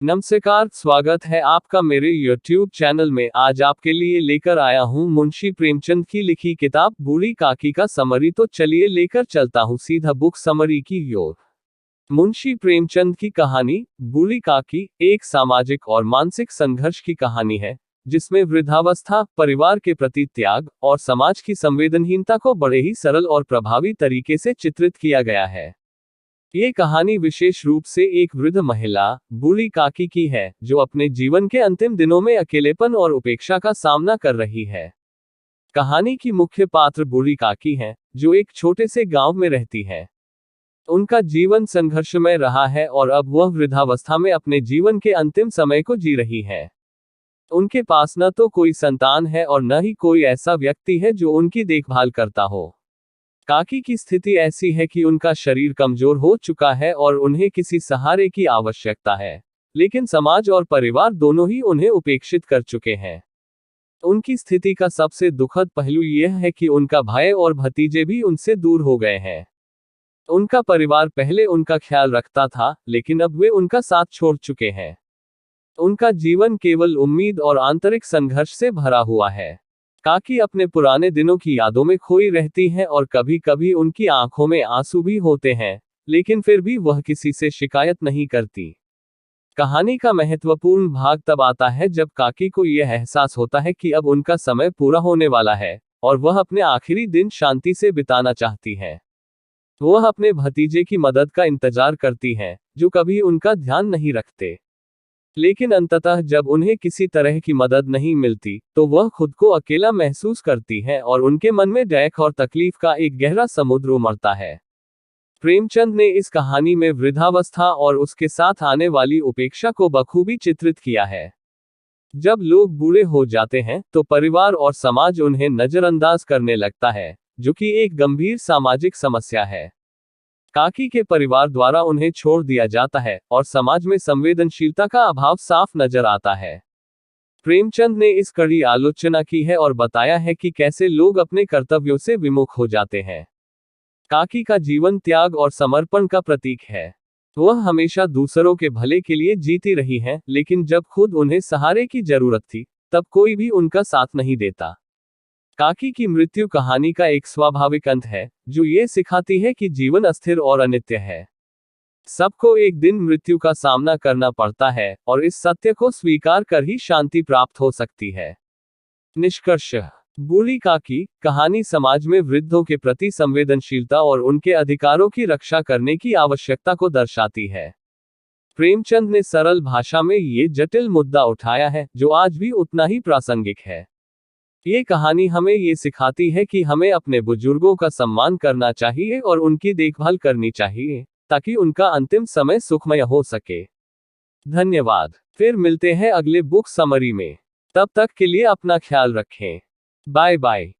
नमस्कार, स्वागत है आपका मेरे YouTube चैनल में। आज आपके लिए लेकर आया हूँ मुंशी प्रेमचंद की लिखी किताब बूढ़ी काकी का समरी। तो चलिए लेकर चलता हूँ सीधा बुक समरी की ओर। मुंशी प्रेमचंद की कहानी बूढ़ी काकी एक सामाजिक और मानसिक संघर्ष की कहानी है, जिसमें वृद्धावस्था, परिवार के प्रति त्याग और समाज की संवेदनहीनता को बड़े ही सरल और प्रभावी तरीके से चित्रित किया गया है। ये कहानी विशेष रूप से एक वृद्ध महिला बूढ़ी काकी की है, जो अपने जीवन के अंतिम दिनों में अकेलेपन और उपेक्षा का सामना कर रही है। कहानी की मुख्य पात्र बूढ़ी काकी हैं, जो एक छोटे से गांव में रहती है। उनका जीवन संघर्षमय रहा है और अब वह वृद्धावस्था में अपने जीवन के अंतिम समय को जी रही है। उनके पास न तो कोई संतान है और न ही कोई ऐसा व्यक्ति है जो उनकी देखभाल करता हो। काकी की स्थिति ऐसी है कि उनका शरीर कमजोर हो चुका है और उन्हें किसी सहारे की आवश्यकता है, लेकिन समाज और परिवार दोनों ही उन्हें उपेक्षित कर चुके हैं। उनकी स्थिति का सबसे दुखद पहलू यह है कि उनका भाई और भतीजे भी उनसे दूर हो गए हैं। उनका परिवार पहले उनका ख्याल रखता था, लेकिन अब वे उनका साथ छोड़ चुके हैं। उनका जीवन केवल उम्मीद और आंतरिक संघर्ष से भरा हुआ है। काकी अपने पुराने दिनों की यादों में खोई रहती हैं और कभी कभी उनकी आंखों में आंसू भी होते हैं, लेकिन फिर भी वह किसी से शिकायत नहीं करती। कहानी का महत्वपूर्ण भाग तब आता है जब काकी को यह एहसास होता है कि अब उनका समय पूरा होने वाला है और वह अपने आखिरी दिन शांति से बिताना चाहती है। वह अपने भतीजे की मदद का इंतजार करती है, जो कभी उनका ध्यान नहीं रखते। लेकिन अंततः जब उन्हें किसी तरह की मदद नहीं मिलती, तो वह खुद को अकेला महसूस करती है और उनके मन में दुख और तकलीफ का एक गहरा समुद्र उमड़ता है। प्रेमचंद ने इस कहानी में वृद्धावस्था और उसके साथ आने वाली उपेक्षा को बखूबी चित्रित किया है। जब लोग बूढ़े हो जाते हैं, तो परिवार और समाज उन्हें नजरअंदाज करने लगता है, जो कि एक गंभीर सामाजिक समस्या है। काकी के परिवार द्वारा उन्हें छोड़ दिया जाता है और समाज में संवेदनशीलता का अभाव साफ नजर आता है। प्रेमचंद ने इस कड़ी आलोचना की है और बताया है कि कैसे लोग अपने कर्तव्यों से विमुख हो जाते हैं। काकी का जीवन त्याग और समर्पण का प्रतीक है। वह हमेशा दूसरों के भले के लिए जीती रही हैं, लेकिन जब खुद उन्हें सहारे की जरूरत थी, तब कोई भी उनका साथ नहीं देता। काकी की मृत्यु कहानी का एक स्वाभाविक अंत है, जो ये सिखाती है कि जीवन अस्थिर और अनित्य है। सबको एक दिन मृत्यु का सामना करना पड़ता है और इस सत्य को स्वीकार कर ही शांति प्राप्त हो सकती है। निष्कर्ष: बूढ़ी काकी कहानी समाज में वृद्धों के प्रति संवेदनशीलता और उनके अधिकारों की रक्षा करने की आवश्यकता को दर्शाती है। प्रेमचंद ने सरल भाषा में ये जटिल मुद्दा उठाया है, जो आज भी उतना ही प्रासंगिक है। ये कहानी हमें ये सिखाती है कि हमें अपने बुजुर्गों का सम्मान करना चाहिए और उनकी देखभाल करनी चाहिए, ताकि उनका अंतिम समय सुखमय हो सके। धन्यवाद। फिर मिलते हैं अगले बुक समरी में। तब तक के लिए अपना ख्याल रखें। Bye bye.